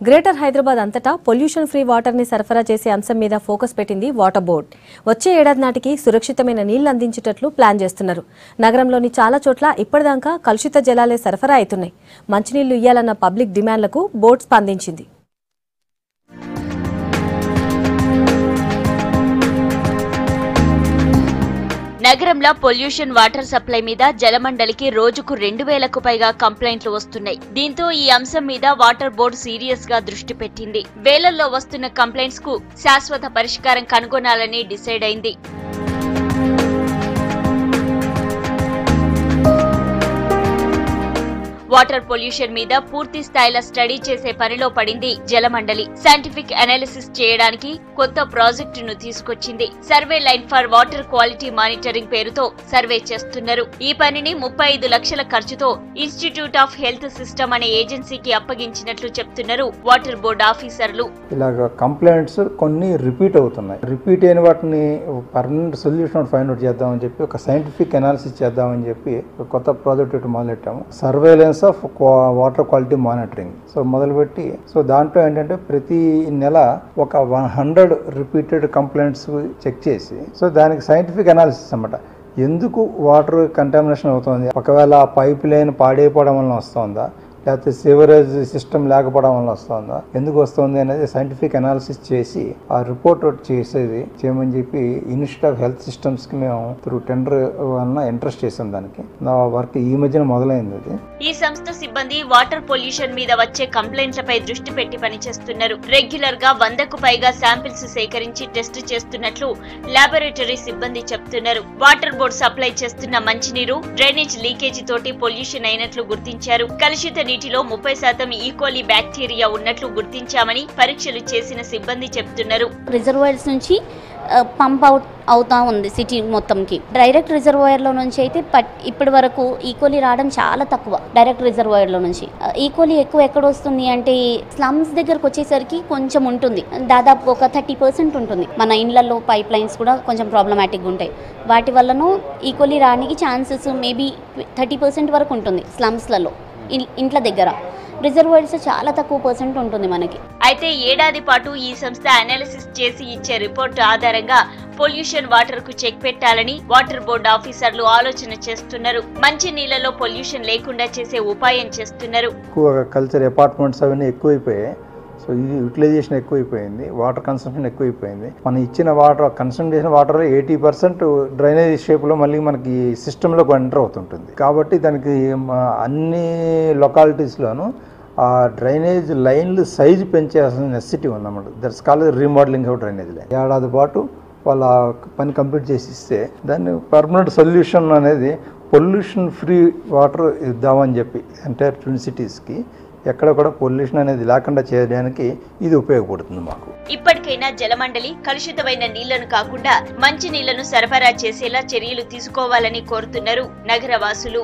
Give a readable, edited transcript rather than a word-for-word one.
Greater Hyderabad అంతటా pollution free water ని సరఫరా చేసే అంశం మీద ఫోకస్ పెట్టింది వాటర్ బోర్డ్. వచ్చే ఏడాది నాటికి సురక్షితమైన నీళ్లు అందించేటట్లు ప్లాన్ చేస్తున్నారు. నగరంలోని చాలా చోట్ల ఇప్పటిదాకా కలుషిత జలాలే సరఫరా అవుతున్నాయి. మంచినీళ్లు ఇయ్యాలన్న పబ్లిక్ డిమాండ్లకు బోర్డు స్పందించింది. నగరంలో పొల్యూషన్ వాటర్ సప్లై మీద జలమండలికి రోజుకు 2000కు పైగా కంప్లైంట్లు వస్తున్నాయి. దీంతో ఈ అంశం మీద వాటర్ బోర్డు సీరియస్ గా దృష్టి పెట్టింది. వేలల్లో వస్తున్న కంప్లైంట్స్ కు శాశ్వత పరిష్కారం కనుగొనాలని డిసైడ్ అయింది. వాటర్ పొల్యూషన్ మీద పూర్తి స్థాయిలో స్టడీ చేసే పనిలో పడింది జలమండలి. సైంటిఫిక్ అనాలిసిస్ చేయడానికి కొత్త ప్రాజెక్టును తీసుకొచ్చింది. Survey line for water quality monitoring పేరుతో సర్వే చేస్తున్నారు. ఈ పనిని 35 లక్షల ఖర్చుతో ఇన్స్టిట్యూట్ ఆఫ్ హెల్త్ సిస్టమ్ అనే ఏజెన్సీకి అప్పగించినట్లు చెప్తున్నారు వాటర్ బోర్డు ఆఫీసర్లు. ఇలాగ కంప్లైంట్స్ కొన్ని రిపీట్ అవుతున్నాయి. రిపీట్ అయిన వాటిని పర్మనెంట్ సొల్యూషన్ ఫైండ్ అవుట్ చేద్దామని చెప్పి ఒక సైంటిఫిక్ అనాలిసిస్ చేద్దామని చెప్పి కొత్త ప్రాజెక్ట్ మొదలెట్టాము. Surveillance of water quality monitoring మొదలుపెట్టి దాంట్లో ఏంటంటే ప్రతి నెల ఒక 100 రిపీటెడ్ కంప్లైంట్స్ చెక్ చేసి దానికి సైంటిఫిక్ అనాలిసిస్ అన్నమాట. ఎందుకు వాటర్ కంటామినేషన్ అవుతుంది, ఒకవేళ పైప్ లైన్ పాడైపోవడం వలన వస్తుందా, లేకపోతే సివరేజ్ సిస్టమ్ లేకపోవడం వల్ల వస్తుందా, ఎందుకు వస్తుంది అనేది సైంటిఫిక్ అనాలిసిస్ చేసి ఆ రిపోర్ట్ చేయమని చెప్పి ఇన్స్టిట్యూట్ ఆఫ్ హెల్త్ సిస్టమ్స్ కి మేము త్రూ టెండర్ వలన ఇంట్రెస్ట్ చేసాం. దానికి నా వర్క్ ఈ మధ్యన మొదలైంది. అది ఈ సంస్థ సిబ్బంది వాటర్ పొల్యూషన్ మీద వచ్చే కంప్లైంట్లపై దృష్టి పెట్టి పనిచేస్తున్నారు. రెగ్యులర్ గా 100కు పైగా శాంపిల్స్ సేకరించి టెస్ట్ చేస్తున్నట్లు లాబొరేటరీ సిబ్బంది చెప్తున్నారు. వాటర్ బోర్డు సప్లై చేస్తున్న మంచినీరు డ్రైనేజ్ లీకేజీ తోటి పొల్యూషన్ అయినట్లు గుర్తించారు. కలుషిత నీటిలో 30% ఈకోలీ బ్యాక్టీరియా ఉన్నట్లు గుర్తించామని పరీక్షలు చేసిన సిబ్బంది చెప్తున్నారు. రిజర్వాయర్స్ నుంచి పంప్ అవుతా ఉంది సిటీ మొత్తంకి. డైరెక్ట్ రిజర్వాయర్లో నుంచి అయితే ఇప్పటి వరకు ఈకోలీ రావడం చాలా తక్కువ. డైరెక్ట్ రిజర్వాయర్లో నుంచి ఈకోలీ ఎక్కువ ఎక్కడ వస్తుంది అంటే స్లమ్స్ దగ్గరకు వచ్చేసరికి కొంచెం ఉంటుంది, దాదాపు ఒక 30% ఉంటుంది. మన ఇండ్లలో పైప్ లైన్స్ కూడా కొంచెం ప్రాబ్లమాటిక్గా ఉంటాయి. వాటి వల్లనూ ఈకోలీ రానికి ఛాన్సెస్ మేబీ 30% వరకు ఉంటుంది. స్లమ్స్లలో ఇంట్ల దగ్గర రిజర్వాయర్స్ చాలా తక్కువ % ఉంటుంది మనకి. అయితే ఏడాది పాటు ఈ సంస్థ అనాలిసిస్ చేసి ఇచ్చే రిపోర్టు ఆధారంగా పొల్యూషన్ వాటర్ కు చెక్ పెట్టాలని వాటర్ బోర్డు ఆఫీసర్లు ఆలోచన చేస్తున్నారు. మంచి నీళ్లలో పొల్యూషన్ లేకుండా చేసే ఉపాయం చేస్తున్నారు. కల్చర్ అపార్ట్మెంట్స్ అవన్నీ ఎక్కువైపోయాయి. ఇది యూటిలైజేషన్ ఎక్కువైపోయింది, వాటర్ కన్సంప్షన్ ఎక్కువైపోయింది. మనం ఇచ్చిన వాటర్ కన్సమ్ చేసిన వాటర్ 80% డ్రైనేజ్ షేప్లో మళ్ళీ మనకి సిస్టంలో ఎంటర్ అవుతుంటుంది. కాబట్టి దానికి అన్ని లొకాలిటీస్లోనూ ఆ డ్రైనేజ్ లైన్లు సైజు పెంచాల్సిన నెసెసిటీ ఉందన్నమాట. That's called remodelling of drainage line. ఏడాది పాటు వాళ్ళ పని కంప్లీట్ చేసి ఇస్తే దాన్ని పర్మనెంట్ సొల్యూషన్ అనేది పొల్యూషన్ ఫ్రీ వాటర్ ఇద్దామని చెప్పి ఎంటైర్ ట్విన్ సిటీస్కి ఎక్కడ కూడా పొల్యూషన్ అనేది లేకుండా చేయడానికి ఇది ఉపయోగపడుతుంది మాకు. ఇప్పటికైనా జలమండలి కలుషితమైన నీళ్లను కాకుండా మంచి నీళ్లను సరఫరా చేసేలా చర్యలు తీసుకోవాలని కోరుతున్నారు నగరవాసులు.